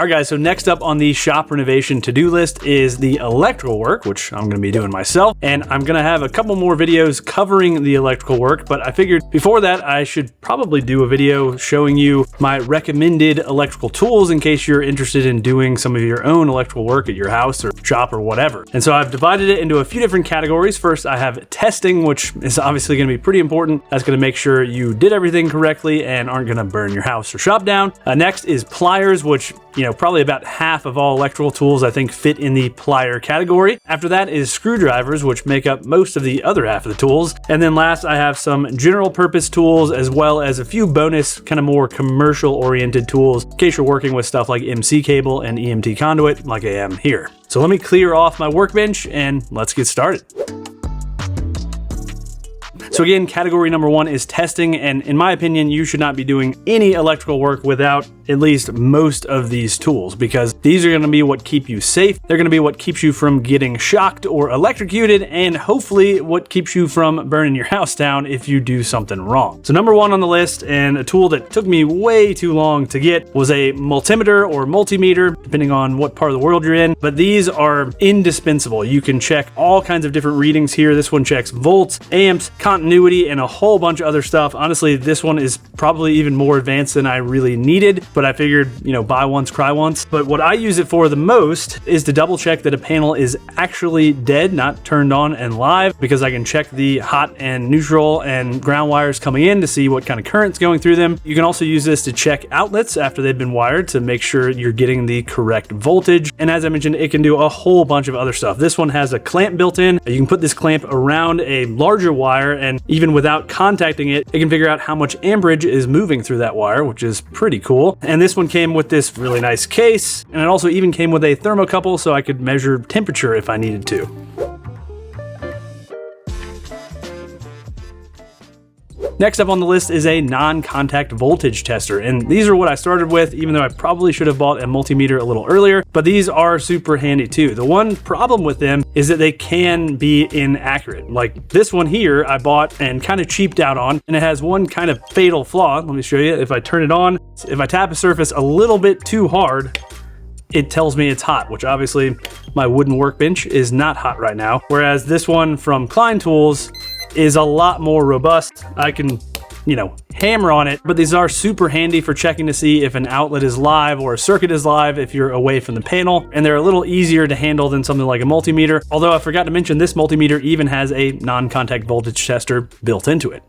All right, guys, so next up on the shop renovation to-do list is the electrical work, which I'm gonna be doing myself. And I'm gonna have a couple more videos covering the electrical work, but I figured before that, I should probably do a video showing you my recommended electrical tools in case you're interested in doing some of your own electrical work at your house or shop or whatever. And so I've divided it into a few different categories. First, I have testing, which is obviously gonna be pretty important. That's gonna make sure you did everything correctly and aren't gonna burn your house or shop down. Next is pliers, which, you know, probably about half of all electrical tools I think fit in the plier category. After that is screwdrivers, which make up most of the other half of the tools. And then last, I have some general purpose tools as well as a few bonus kind of more commercial oriented tools in case you're working with stuff like MC cable and EMT conduit like I am here. So let me clear off my workbench and let's get started. So again, category number one is testing, and in my opinion, you should not be doing any electrical work without at least most of these tools, because these are gonna be what keep you safe. They're gonna be what keeps you from getting shocked or electrocuted, and hopefully what keeps you from burning your house down if you do something wrong. So number one on the list, and a tool that took me way too long to get, was a multimeter or multimeter, depending on what part of the world you're in, but these are indispensable. You can check all kinds of different readings here. This one checks volts, amps, continuity, and a whole bunch of other stuff. Honestly, this one is probably even more advanced than I really needed, but I figured, you know, buy once, cry once. But what I use it for the most is to double check that a panel is actually dead, not turned on and live, because I can check the hot and neutral and ground wires coming in to see what kind of current's going through them. You can also use this to check outlets after they've been wired to make sure you're getting the correct voltage. And as I mentioned, it can do a whole bunch of other stuff. This one has a clamp built in. You can put this clamp around a larger wire, and even without contacting it, it can figure out how much amperage is moving through that wire, which is pretty cool. And this one came with this really nice case, and it also even came with a thermocouple so I could measure temperature if I needed to. Next up on the list is a non-contact voltage tester, and these are what I started with, even though I probably should have bought a multimeter a little earlier, but these are super handy too. The one problem with them is that they can be inaccurate. Like this one here I bought and kind of cheaped out on, and it has one kind of fatal flaw. Let me show you. If I turn it on, if I tap a surface a little bit too hard, it tells me it's hot, which obviously my wooden workbench is not hot right now. Whereas this one from Klein Tools is a lot more robust. I can, you know, hammer on it, but these are super handy for checking to see if an outlet is live or a circuit is live if you're away from the panel, and they're a little easier to handle than something like a multimeter. Although I forgot to mention, this multimeter even has a non-contact voltage tester built into it.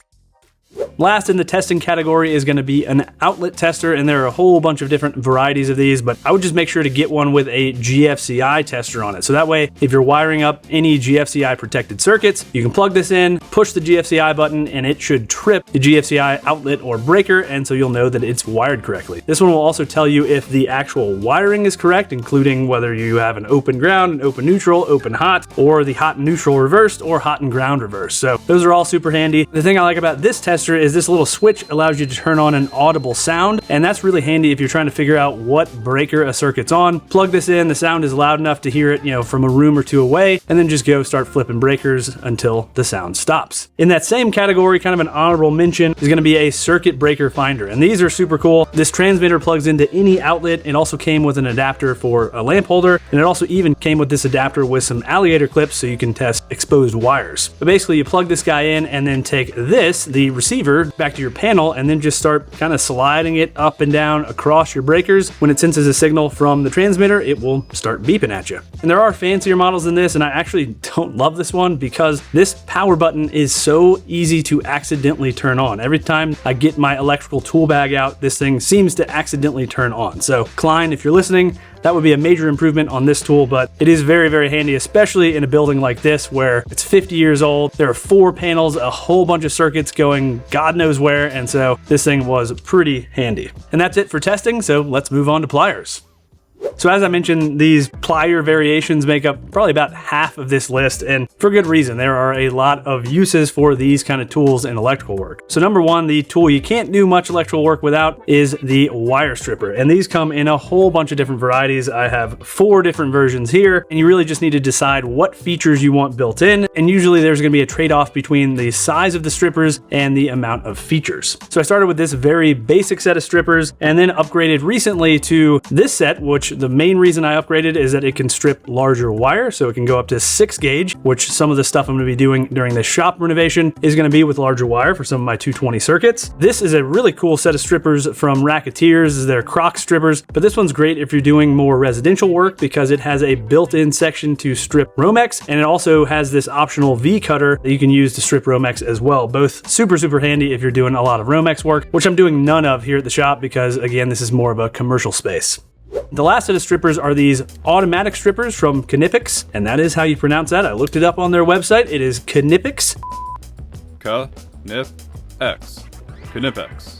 Last in the testing category is going to be an outlet tester, and there are a whole bunch of different varieties of these, but I would just make sure to get one with a GFCI tester on it. So that way, if you're wiring up any GFCI protected circuits, you can plug this in, push the GFCI button, and it should trip the GFCI outlet or breaker, and so you'll know that it's wired correctly. This one will also tell you if the actual wiring is correct, including whether you have an open ground, an open neutral, open hot, or the hot and neutral reversed, or hot and ground reversed. So those are all super handy. The thing I like about this tester is this little switch allows you to turn on an audible sound, and that's really handy if you're trying to figure out what breaker a circuit's on. Plug this in, the sound is loud enough to hear it, you know, from a room or two away, and then just go start flipping breakers until the sound stops. In that same category, kind of an honorable mention, is going to be a circuit breaker finder, and these are super cool. This transmitter plugs into any outlet. It also came with an adapter for a lamp holder, and it also even came with this adapter with some alligator clips so you can test exposed wires. But basically, you plug this guy in and then take this, the receiver, back to your panel, and then just start kind of sliding it up and down across your breakers. When it senses a signal from the transmitter, it will start beeping at you. And there are fancier models than this, and I actually don't love this one because this power button is so easy to accidentally turn on. Every time I get my electrical tool bag out, this thing seems to accidentally turn on. So Klein, if you're listening, that would be a major improvement on this tool, but it is very, very handy, especially in a building like this where it's 50 years old. There are 4 panels, a whole bunch of circuits going God knows where, and so this thing was pretty handy. And that's it for testing, so let's move on to pliers. So as I mentioned, these plier variations make up probably about half of this list, and for good reason. There are a lot of uses for these kind of tools in electrical work. So number one, the tool you can't do much electrical work without is the wire stripper. And these come in a whole bunch of different varieties. I have 4 different versions here, and you really just need to decide what features you want built in. And usually there's going to be a trade-off between the size of the strippers and the amount of features. So I started with this very basic set of strippers and then upgraded recently to this set, which the main reason I upgraded is that it can strip larger wire. So it can go up to 6 gauge, which some of the stuff I'm going to be doing during this shop renovation is going to be with larger wire for some of my 220 circuits. This is a really cool set of strippers from Racketeers. They're Croc strippers, but this one's great if you're doing more residential work because it has a built-in section to strip Romex, and it also has this optional V cutter that you can use to strip Romex as well. Both super, super handy if you're doing a lot of Romex work, which I'm doing none of here at the shop because, again, this is more of a commercial space. The last set of strippers are these automatic strippers from Knipex, and that is how you pronounce that. I looked it up on their website. It is Knipex. Knipex. Knipex.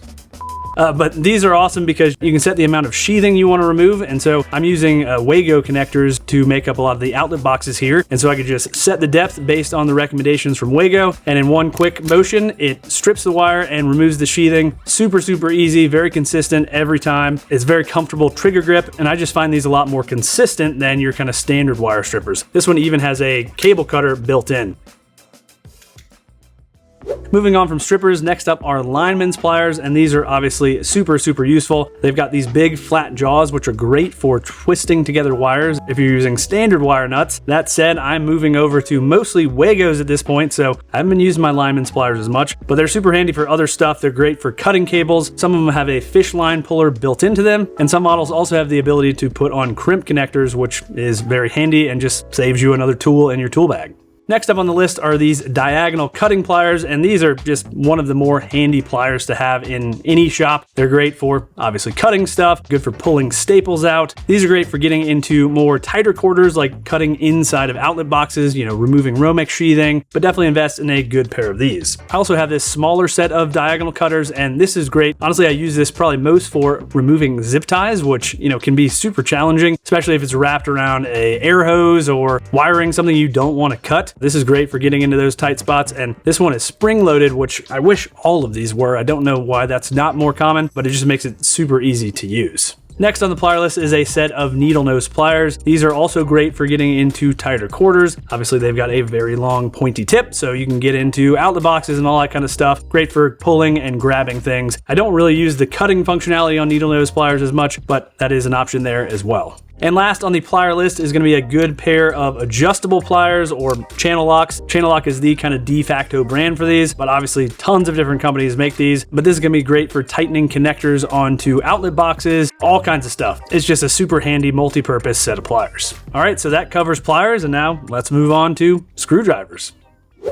But these are awesome because you can set the amount of sheathing you want to remove, and so I'm using Wago connectors to make up a lot of the outlet boxes here, and so I could just set the depth based on the recommendations from Wago, and in one quick motion it strips the wire and removes the sheathing. Super, super easy, very consistent every time. It's very comfortable trigger grip, and I just find these a lot more consistent than your kind of standard wire strippers. This one even has a cable cutter built in. Moving on from strippers, next up are LINEMAN'S pliers, and these are obviously super, super useful. They've got these big flat jaws, which are great for twisting together wires if you're using standard wire nuts. That said, I'm moving over to mostly Wagos at this point, so I haven't been using my LINEMAN'S pliers as much, but they're super handy for other stuff. They're great for cutting cables. Some of them have a fish line puller built into them, and some models also have the ability to put on crimp connectors, which is very handy and just saves you another tool in your tool bag. Next up on the list are these diagonal cutting pliers, and these are just one of the more handy pliers to have in any shop. They're great for obviously cutting stuff, good for pulling staples out. These are great for getting into more tighter quarters like cutting inside of outlet boxes, removing Romex sheathing, but definitely invest in a good pair of these. I also have this smaller set of diagonal cutters, and this is great. Honestly, I use this probably most for removing zip ties, which can be super challenging, especially if it's wrapped around a air hose or wiring something you don't want to cut. This is great for getting into those tight spots, and this one is spring-loaded, which I wish all of these were. I don't know why that's not more common, but it just makes it super easy to use. Next on the plier list is a set of needle nose pliers. These are also great for getting into tighter quarters. Obviously, they've got a very long pointy tip, so you can get into outlet boxes and all that kind of stuff. Great for pulling and grabbing things. I don't really use the cutting functionality on needle nose pliers as much, but that is an option there as well. And last on the plier list is going to be a good pair of adjustable pliers or channel locks. Channel lock is the kind of de facto brand for these, but obviously tons of different companies make these. But this is going to be great for tightening connectors onto outlet boxes, all kinds of stuff. It's just a super handy multi-purpose set of pliers. All right, so that covers pliers, and now let's move on to screwdrivers.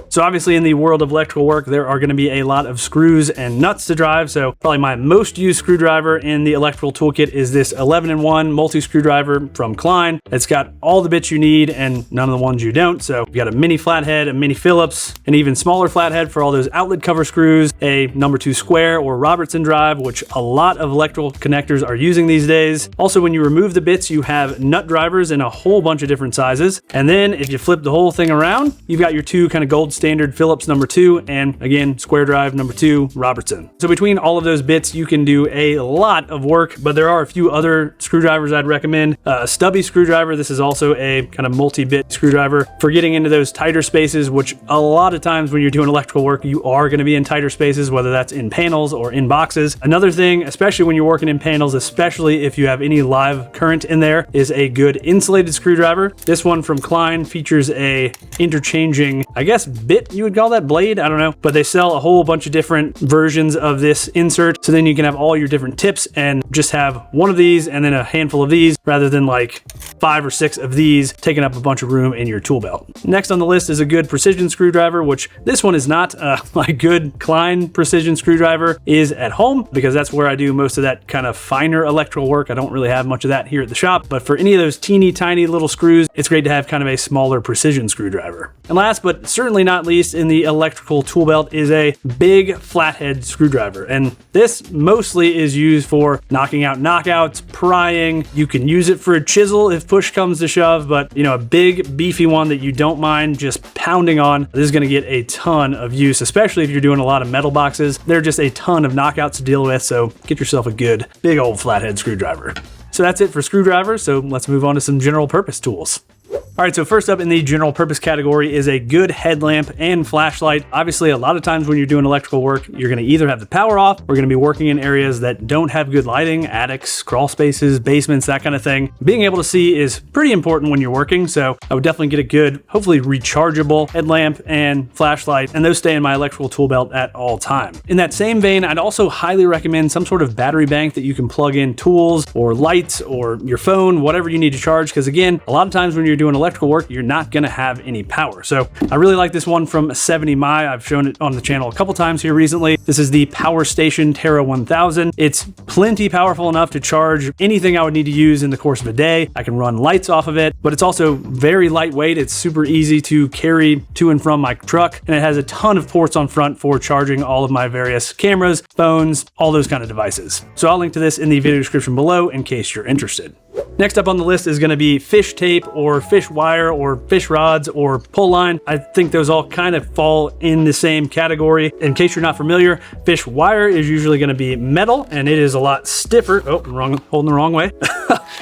So obviously in the world of electrical work, there are going to be a lot of screws and nuts to drive. So probably my most used screwdriver in the electrical toolkit is this 11-in-1 multi-screwdriver from Klein. It's got all the bits you need and none of the ones you don't. So you've got a mini flathead, a mini Phillips, an even smaller flathead for all those outlet cover screws, a number 2 square or Robertson drive, which a lot of electrical connectors are using these days. Also, when you remove the bits, you have nut drivers in a whole bunch of different sizes. And then if you flip the whole thing around, you've got your 2 kind of gold standard Phillips number 2, and again, square drive number 2, Robertson. So between all of those bits, you can do a lot of work, but there are a few other screwdrivers I'd recommend. A stubby screwdriver. This is also a kind of multi-bit screwdriver for getting into those tighter spaces, which a lot of times when you're doing electrical work, you are going to be in tighter spaces, whether that's in panels or in boxes. Another thing, especially when you're working in panels, especially if you have any live current in there, is a good insulated screwdriver. This one from Klein features a interchanging, I guess, bit, you would call that, blade, I don't know, but they sell a whole bunch of different versions of this insert, so then you can have all your different tips and just have one of these and then a handful of these rather than like 5 or 6 of these taking up a bunch of room in your tool belt. Next on the list is a good precision screwdriver, which this one is not. My good Klein precision screwdriver is at home because that's where I do most of that kind of finer electrical work. I don't really have much of that here at the shop, but for any of those teeny tiny little screws, it's great to have kind of a smaller precision screwdriver. And last but certainly certainly not least in the electrical tool belt is a big flathead screwdriver. And this mostly is used for knocking out knockouts, prying. You can use it for a chisel if push comes to shove, but you know, a big beefy one that you don't mind just pounding on, this is gonna get a ton of use, especially if you're doing a lot of metal boxes. There are just a ton of knockouts to deal with, so get yourself a good big old flathead screwdriver. So that's it for screwdrivers, so let's move on to some general purpose tools. All right, so first up in the general purpose category is a good headlamp and flashlight. Obviously, a lot of times when you're doing electrical work, you're gonna either have the power off, or gonna be working in areas that don't have good lighting, attics, crawl spaces, basements, that kind of thing. Being able to see is pretty important when you're working, so I would definitely get a good, hopefully rechargeable headlamp and flashlight, and those stay in my electrical tool belt at all times. In that same vein, I'd also highly recommend some sort of battery bank that you can plug in tools or lights or your phone, whatever you need to charge, because again, a lot of times when you're doing electrical work, you're not gonna have any power. So I really like this one from 70My. I've shown it on the channel a couple times here recently. This is the Power Station Terra 1000. It's plenty powerful enough to charge anything I would need to use in the course of a day. I can run lights off of it, but it's also very lightweight. It's super easy to carry to and from my truck, and it has a ton of ports on front for charging all of my various cameras, phones, all those kind of devices. So I'll link to this in the video description below in case you're interested. Next up on the list is going to be fish tape or fish wire or fish rods or pull line. I think those all kind of fall in the same category. In case you're not familiar, fish wire is usually going to be metal, and it is a lot stiffer. Oh, holding the wrong way.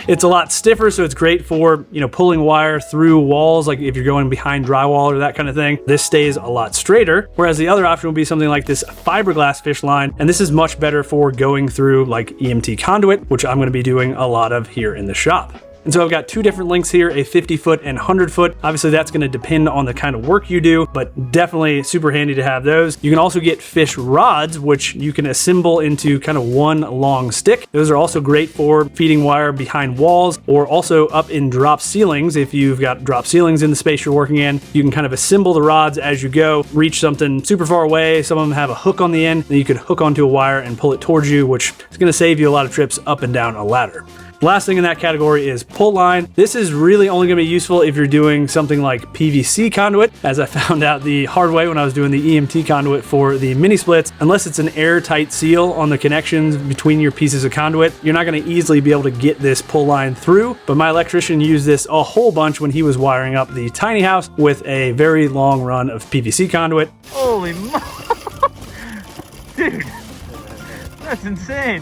It's a lot stiffer, so it's great for, you know, pulling wire through walls, like if you're going behind drywall or that kind of thing. This stays a lot straighter, whereas the other option would be something like this fiberglass fish line, and this is much better for going through like EMT conduit, which I'm going to be doing a lot of here in the shop. And so I've got two different links here, a 50-foot and 100-foot. Obviously that's gonna depend on the kind of work you do, but definitely super handy to have those. You can also get fish rods, which you can assemble into kind of one long stick. Those are also great for feeding wire behind walls or also up in drop ceilings. If you've got drop ceilings in the space you're working in, you can kind of assemble the rods as you go, reach something super far away. Some of them have a hook on the end, then you could hook onto a wire and pull it towards you, which is gonna save you a lot of trips up and down a ladder. Last thing in that category is pull line. This is really only gonna be useful if you're doing something like PVC conduit, as I found out the hard way when I was doing the EMT conduit for the mini splits. Unless it's an airtight seal on the connections between your pieces of conduit, you're not gonna easily be able to get this pull line through. But my electrician used this a whole bunch when he was wiring up the tiny house with a very long run of PVC conduit. Holy mo- Dude, that's insane.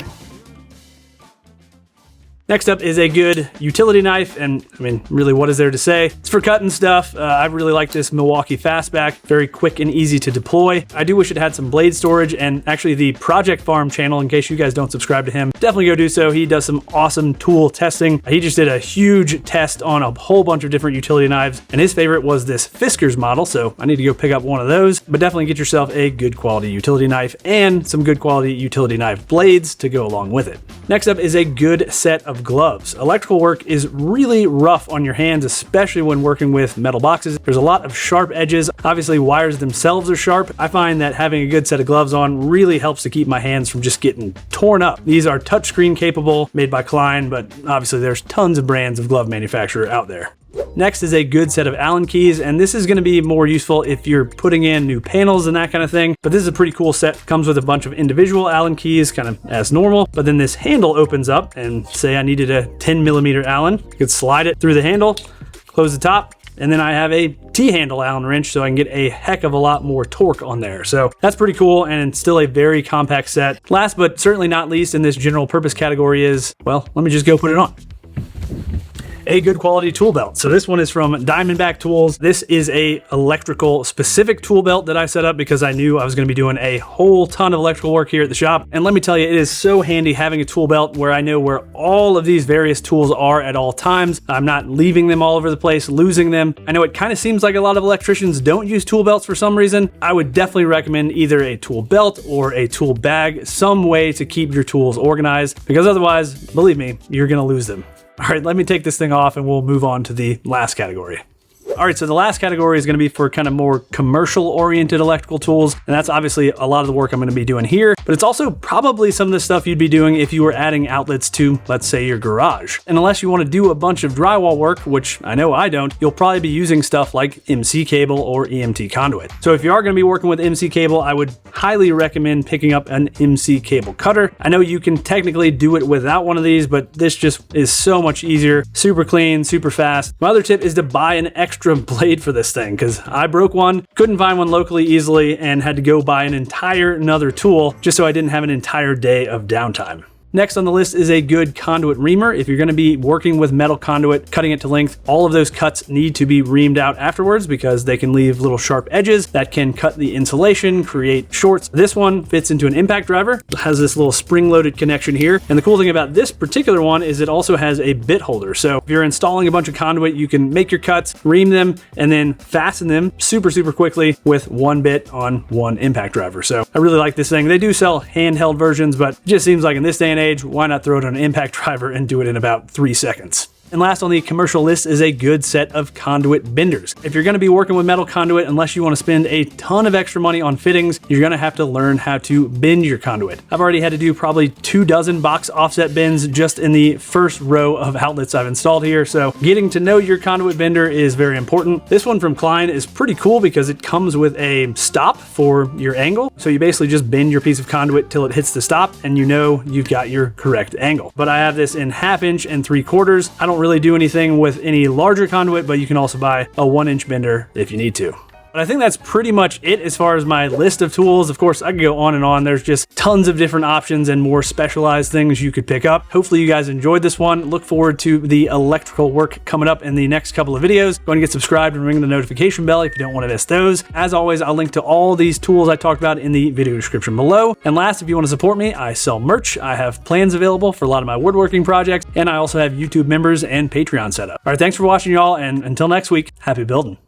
Next up is a good utility knife, and I mean, really, what is there to say? It's for cutting stuff. I really like this Milwaukee Fastback, very quick and easy to deploy. I do wish it had some blade storage, and actually the Project Farm channel, in case you guys don't subscribe to him, definitely go do so. He does some awesome tool testing. He just did a huge test on a whole bunch of different utility knives, and his favorite was this Fiskars model, so I need to go pick up one of those, but definitely get yourself a good quality utility knife and some good quality utility knife blades to go along with it. Next up is a good set of gloves. Electrical work is really rough on your hands, especially when working with metal boxes. There's a lot of sharp edges. Obviously, wires themselves are sharp. I find that having a good set of gloves on really helps to keep my hands from just getting torn up. These are touchscreen capable, made by Klein, but obviously there's tons of brands of glove manufacturer out there. Next is a good set of Allen keys, and this is going to be more useful if you're putting in new panels and that kind of thing, but this is a pretty cool set. Comes with a bunch of individual Allen keys, kind of as normal, but then this handle opens up, and say I needed a 10mm Allen, you could slide it through the handle, close the top, and then I have a T-handle Allen wrench, so I can get a heck of a lot more torque on there. So that's pretty cool, and it's still a very compact set. Last but certainly not least in this general purpose category is, well, let me just go put it on. A good quality tool belt. So this one is from Diamondback Tools. This is a electrical specific tool belt that I set up because I knew I was going to be doing a whole ton of electrical work here at the shop. And let me tell you, it is so handy having a tool belt where I know where all of these various tools are at all times. I'm not leaving them all over the place, losing them. I know it kind of seems like a lot of electricians don't use tool belts for some reason. I would definitely recommend either a tool belt or a tool bag, some way to keep your tools organized, because otherwise, believe me, you're going to lose them. All right, let me take this thing off and we'll move on to the last category. All right, so the last category is going to be for kind of more commercial oriented electrical tools. And that's obviously a lot of the work I'm going to be doing here, but it's also probably some of the stuff you'd be doing if you were adding outlets to, let's say, your garage. And unless you want to do a bunch of drywall work, which I know I don't, you'll probably be using stuff like MC cable or EMT conduit. So if you are going to be working with MC cable, I would highly recommend picking up an MC cable cutter. I know you can technically do it without one of these, but this just is so much easier, super clean, super fast. My other tip is to buy an extra blade for this thing, because I broke one, couldn't find one locally easily, and had to go buy an entire another tool just so I didn't have an entire day of downtime. Next on the list is a good conduit reamer. If you're going to be working with metal conduit, cutting it to length, all of those cuts need to be reamed out afterwards because they can leave little sharp edges that can cut the insulation, create shorts. This one fits into an impact driver. It has this little spring-loaded connection here. And the cool thing about this particular one is it also has a bit holder. So if you're installing a bunch of conduit, you can make your cuts, ream them, and then fasten them super quickly with one bit on one impact driver. So I really like this thing. They do sell handheld versions, but it just seems like in this day and age, why not throw it on an impact driver and do it in about 3 seconds? And last on the commercial list is a good set of conduit benders. If you're going to be working with metal conduit, unless you want to spend a ton of extra money on fittings, you're going to have to learn how to bend your conduit. I've already had to do probably 24 box offset bends just in the first row of outlets I've installed here, so getting to know your conduit bender is very important. This one from Klein is pretty cool because it comes with a stop for your angle, so you basically just bend your piece of conduit till it hits the stop and you know you've got your correct angle. But I have this in 1/2 inch and 3/4. I don't really do anything with any larger conduit, but you can also buy a 1-inch bender if you need to. But I think that's pretty much it as far as my list of tools. Of course, I could go on and on. There's just tons of different options and more specialized things you could pick up. Hopefully you guys enjoyed this one. Look forward to the electrical work coming up in the next couple of videos. Go and get subscribed and ring the notification bell if you don't want to miss those. As always, I'll link to all these tools I talked about in the video description below. And last, if you want to support me, I sell merch. I have plans available for a lot of my woodworking projects, and I also have YouTube members and Patreon set up. All right, thanks for watching, y'all, and until next week, happy building.